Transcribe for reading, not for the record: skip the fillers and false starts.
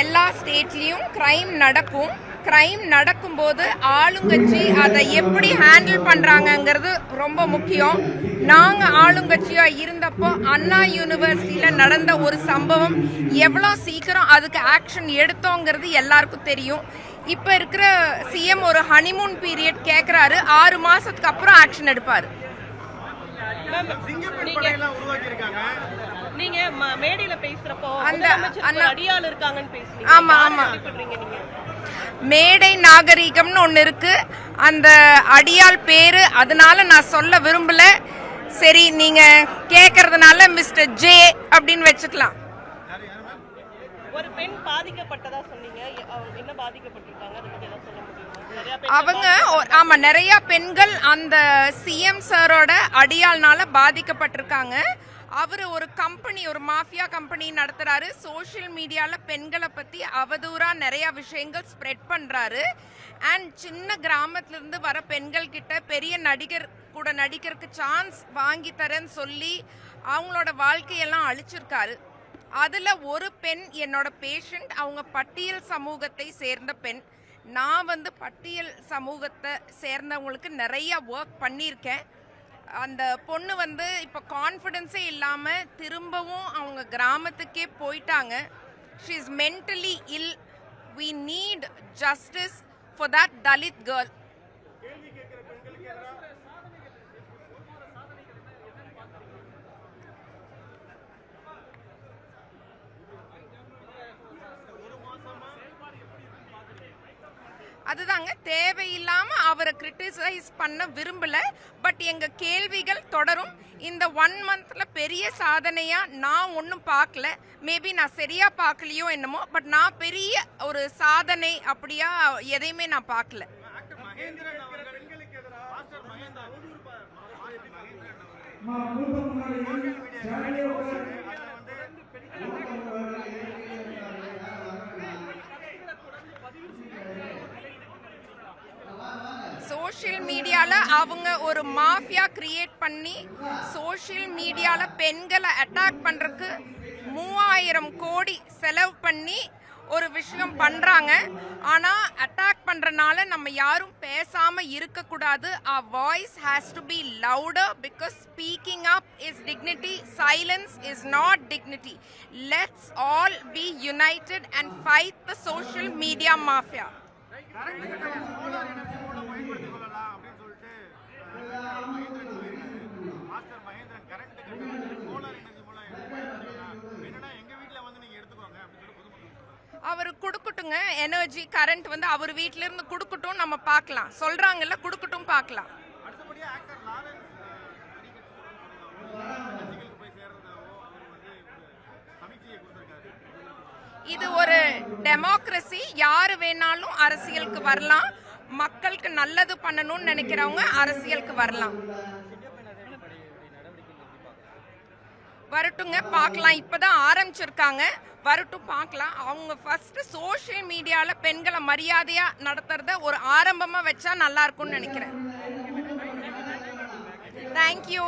எல்லா ஸ்டேட்லேயும் க்ரைம் நடக்கும். க்ரைம் நடக்கும்போது ஆளுங்கட்சி அதை எப்படி ஹேண்டில் பண்ணுறாங்கங்கிறது ரொம்ப முக்கியம். நாங்கள் ஆளுங்கட்சியாக இருந்தப்போ அண்ணா யூனிவர்சிட்டியில் நடந்த ஒரு சம்பவம் எவ்வளோ சீக்கிரம் அதுக்கு ஆக்ஷன் எடுத்தோங்கிறது எல்லாருக்கும் தெரியும். இப்போ இருக்கிற சிஎம் ஒரு ஹனிமூன் பீரியட் கேட்குறாரு, 6 மாதத்துக்கு அப்புறம் ஆக்ஷன் எடுப்பார். நீங்க மேடையில பேசுறப்போ அந்த அடியாள் இருக்காங்கன்னு பேசுறீங்க. ஆமா ஆமா, மேடை நாகரிகம்னு ஒன்று இருக்கு, அந்த அடியாள் பேரு, அதனால நான் சொல்ல விரும்பல. சரி, நீங்க கேக்குறதுனால மிஸ்டர் ஜே அப்படின்னு வச்சுக்கலாம். ஒரு பெண் பாதிக்கப்பட்டதா சொன்னீங்க, என்ன பாதிக்கப்பட்டிருக்காங்க அதை பத்தி எல்லாம் சொல்ல முடியுமா? அவங்க ஆமா, நிறைய பெண்கள் அந்த சிஎம் சாரோட அடியாள்னால பாதிக்கப்பட்டிருக்காங்க. அவர் ஒரு கம்பெனி, ஒரு மாஃபியா கம்பெனி நடத்துறாரு. சோஷியல் மீடியால பெண்களை பத்தி அவதூறா நிறைய விஷயங்கள் ஸ்ப்ரெட் பண்றாரு. அண்ட் சின்ன கிராமத்துல இருந்து வர பெண்கள் கிட்ட பெரிய நடிகர் கூட நடிக்கிறதுக்கு சான்ஸ் வாங்கி தரேன்னு சொல்லி அவங்களோட வாழ்க்கையெல்லாம் அழிச்சிருக்காரு. அதுல ஒரு பெண் என்னோட பேஷண்ட். அவங்க பட்டியல் சமூகத்தை சேர்ந்த பெண். நான் பட்டியல் சமூகத்தை சேர்ந்தவங்களுக்கு நிறைய ஒர்க் பண்ணியிருக்கேன். அந்த பொண்ணு இப்போ கான்ஃபிடென்ஸே இல்லாமல் திரும்பவும் அவங்க கிராமத்துக்கே போயிட்டாங்க. She is mentally ill. We need justice for that Dalit girl. அதுதாங்க, தேவையில்லாம அவரை கிரிட்டிசைஸ் பண்ண விரும்பல. பட் எங்க கேள்விகள் தொடரும். இந்த 1 மந்த்ல பெரிய சாதனையா நான் ஒன்றும் பார்க்கல. மேபி நான் சரியா பார்க்கலையோ என்னமோ, பட் நான் பெரிய ஒரு சாதனை அப்படியா எதையுமே நான் பார்க்கல. சோஷியல் மீடியால அவங்க ஒரு மாஃபியா கிரியேட் பண்ணி சோஷியல் மீடியால பெண்களை அட்டாக் பண்றதுக்கு 3000 கோடி செலவு பண்ணி ஒரு விஷயம் பண்றாங்க. ஆனா அட்டாக் பண்றனால நம்ம யாரும் பேசாம இருக்க கூடாது. our voice has to be louder because speaking up is dignity, silence is not dignity. Let's all be united and fight the social media mafia. அவர் கொடுக்கட்டுங்க, எனர்ஜி கரண்ட் அவர் வீட்ல இருந்து கொடுக்கட்டும், நம்ம பார்க்கலாம். சொல்றாங்கல்ல, கொடுக்கட்டும், பார்க்கலாம். இது ஒரு டெமோக்ரஸி. யாரு வேணாலும் அரசியலுக்கு வரலாம். மக்களுக்கு நல்லது பண்ணணும்னு நினைக்கிறவங்க அரசியலுக்கு வரலாம். வரட்டுங்க, பார்க்கலாம். இப்பதான் ஆரம்பிச்சிருக்காங்க, வரட்டும், பார்க்கலாம். அவங்க ஃபர்ஸ்ட் சோஷியல் மீடியால பெண்களை மரியாதையா நடத்துறத ஒரு ஆரம்பமா வச்சா நல்லா இருக்கும்னு நினைக்கிறேன். தேங்க்யூ.